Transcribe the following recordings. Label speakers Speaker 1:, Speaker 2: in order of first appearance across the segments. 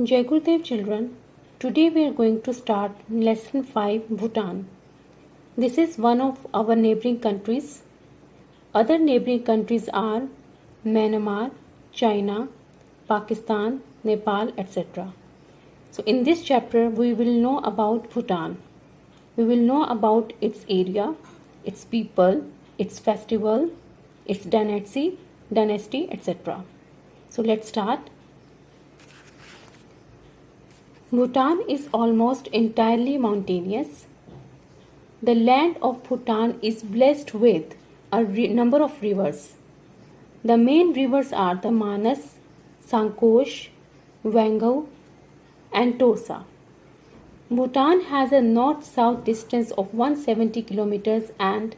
Speaker 1: Jai Gurudev children, today we are going to start lesson 5 Bhutan. This is one of our neighboring countries. Other neighboring countries are Myanmar, China, Pakistan, Nepal, etc. So in this chapter we will know about Bhutan. We will know about its area, its people, its festival, its dynasty, etc. So let's start. Bhutan is almost entirely mountainous. The land of Bhutan is blessed with a number of rivers. The main rivers are the Manas, Sankosh, Wangho, and Tosa. Bhutan has a north-south distance of 170 kilometers and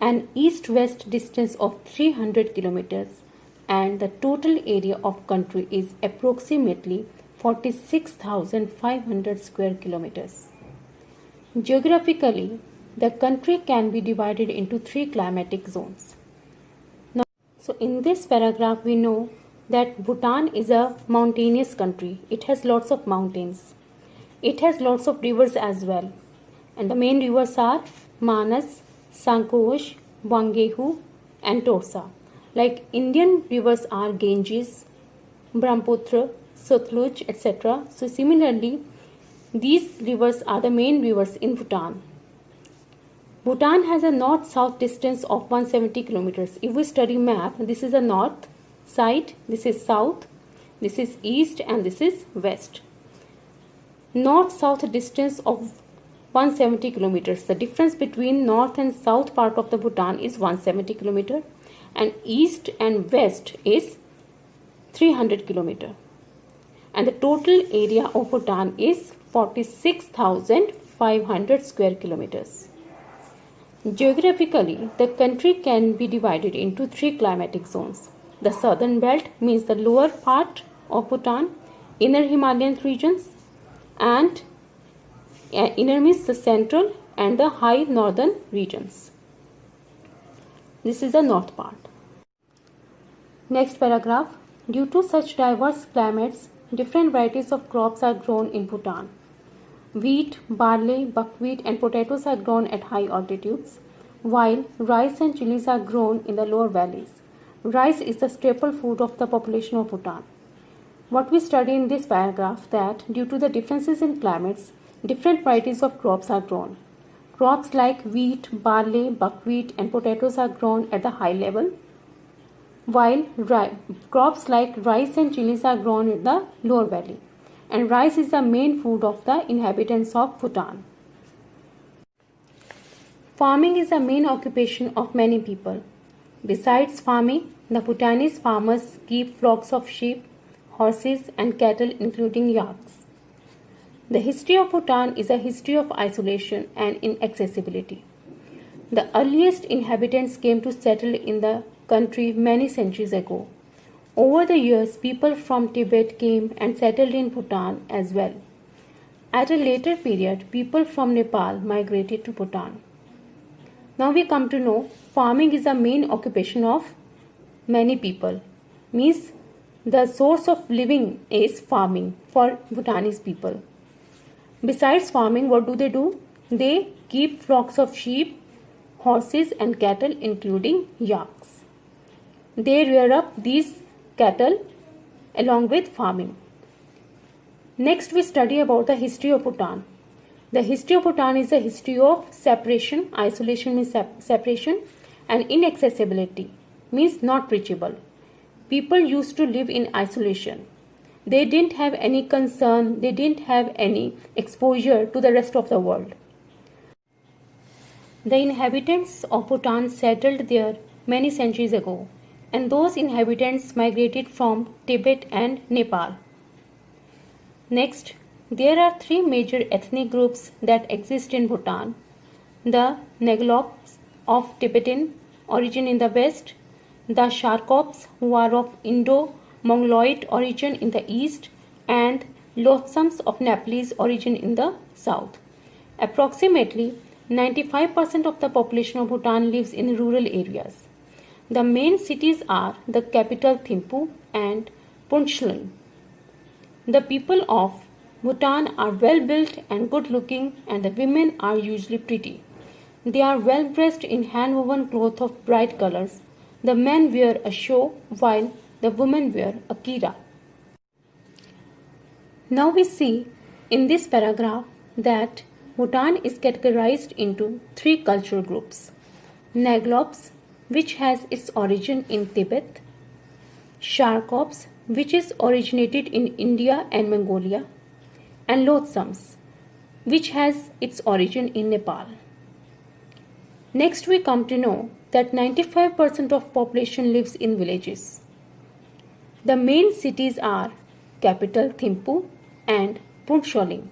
Speaker 1: an east-west distance of 300 kilometers, and the total area of country is approximately 46,500 square kilometers. Geographically, the country can be divided into 3 climatic zones. So in this paragraph we know that Bhutan is a mountainous country. It has lots of mountains. It has lots of rivers as well. And the main rivers are Manas, Sankosh, Wangho, and Tosa. Like Indian rivers are Ganges, Brahmaputra, Satluj, etc. So similarly, these rivers are the main rivers in Bhutan. Bhutan has a north-south distance of 170 kilometers. If we study map, this is a north side, this is south, this is east, and this is west. North-south distance of 170 kilometers. The difference between north and south part of the Bhutan is 170 kilometer, and east and west is 300 kilometer. And the total area of Bhutan is 46,500 square kilometers. Geographically, the country can be divided into 3 climatic zones. The southern belt means the lower part of Bhutan, inner Himalayan regions, and inner means the central and the high northern regions. This is the north part. Next paragraph. Due to such diverse climates, different varieties of crops are grown in Bhutan. Wheat, barley, buckwheat, and potatoes are grown at high altitudes, while rice and chilies are grown in the lower valleys. Rice is the staple food of the population of Bhutan. What we study in this paragraph that due to the differences in climates, different varieties of crops are grown. Crops like wheat, barley, buckwheat, and potatoes are grown at the high level, while crops like rice and chilies are grown in the lower valley. And rice is the main food of the inhabitants of Bhutan. Farming is the main occupation of many people. Besides farming, the Bhutanese farmers keep flocks of sheep, horses, and cattle, including yaks. The history of Bhutan is a history of isolation and inaccessibility. The earliest inhabitants came to settle in the country many centuries ago. Over the years, people from Tibet came and settled in Bhutan as well. At a later period, people from Nepal migrated to Bhutan. Now we come to know farming is the main occupation of many people. Means the source of living is farming for Bhutanese people. Besides farming, what do? They keep flocks of sheep, horses, and cattle, including yaks. They rear up these cattle along with farming. Next, we study about the history of Bhutan. The history of Bhutan is a history of separation. Isolation means separation, and inaccessibility means not reachable. People used to live in isolation. They didn't have any concern, they didn't have any exposure to the rest of the world. The inhabitants of Bhutan settled there many centuries ago, and those inhabitants migrated from Tibet and Nepal. Next, there are 3 major ethnic groups that exist in Bhutan. The Ngalops of Tibetan origin in the west, the Sharkops who are of Indo-Mongoloid origin in the east, and Lhotsams of Nepalese origin in the south. Approximately 95% of the population of Bhutan lives in rural areas. The main cities are the capital Thimphu and Phuntsholling. The people of Bhutan are well built and good looking, and the women are usually pretty. They are well dressed in hand woven cloth of bright colors. The men wear a sho while the women wear a kira. Now we see in this paragraph that Bhutan is categorized into three cultural groups: Naglobs, which has its origin in Tibet; Sharkops, which is originated in India and Mongolia; and Lhotsams, which has its origin in Nepal. Next we come to know that 95% of population lives in villages. The main cities are capital Thimphu and Phuntsholing.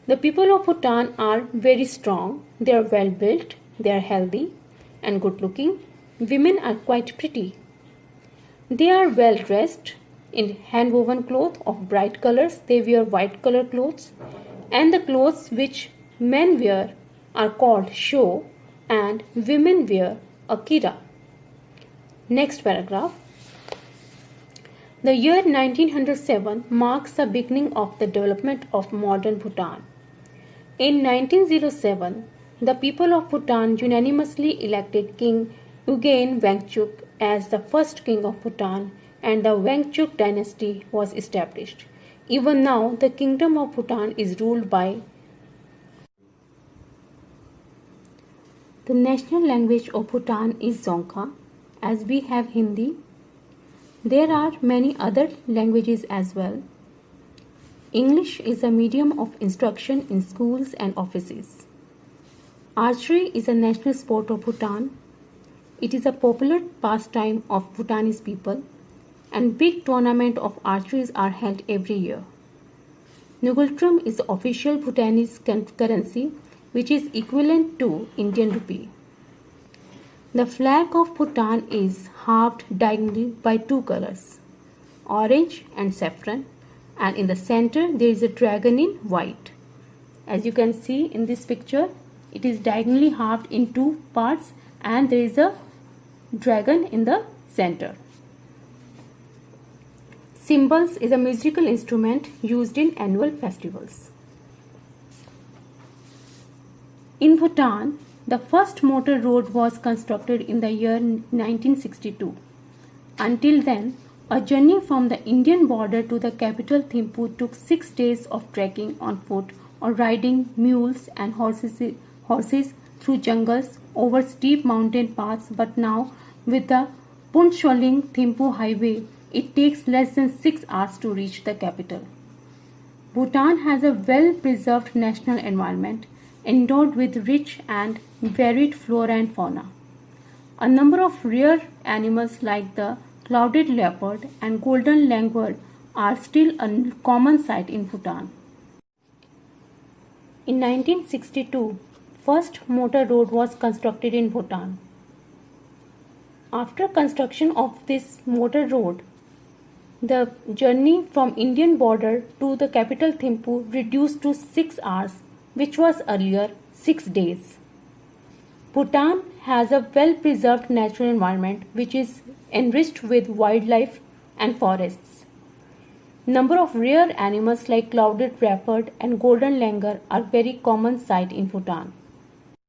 Speaker 1: The people of Bhutan are very strong, they are well built, they are healthy and good looking. Women are quite pretty. They are well dressed in hand woven cloth of bright colors. They wear white color clothes, and the clothes which men wear are called sho and women wear a kira. Next paragraph. The year 1907 marks the beginning of the development of modern Bhutan. In 1907, the people of Bhutan unanimously elected King Ugyen Wangchuck as the first king of Bhutan, and the Wangchuck dynasty was established. Even now, the kingdom of Bhutan is ruled by. The national language of Bhutan is Dzongkha, as we have Hindi. There are many other languages as well. English is a medium of instruction in schools and offices. Archery is a national sport of Bhutan. It is a popular pastime of Bhutanese people, and big tournaments of archery are held every year. Ngultrum is the official Bhutanese currency, which is equivalent to Indian rupee. The flag of Bhutan is halved diagonally by two colors, orange and saffron, and in the center there is a dragon in white. As you can see in this picture, it is diagonally halved in two parts and there is a dragon in the center. Cymbals is a musical instrument used in annual festivals. In Bhutan, the first motor road was constructed in the year 1962. Until then, a journey from the Indian border to the capital Thimphu took 6 days of trekking on foot or riding mules and horses through jungles over steep mountain paths, but now with the Phuntsholing Thimphu highway, it takes less than 6 hours to reach the capital. Bhutan has a well-preserved national environment endowed with rich and varied flora and fauna. A number of rare animals like the clouded leopard and golden langur are still a common sight in Bhutan. In 1962, first motor road was constructed in Bhutan. After construction of this motor road, the journey from Indian border to the capital Thimphu reduced to 6 hours, which was earlier 6 days. Bhutan has a well-preserved natural environment which is enriched with wildlife and forests. Number of rare animals like clouded leopard and golden langur are very common sight in Bhutan.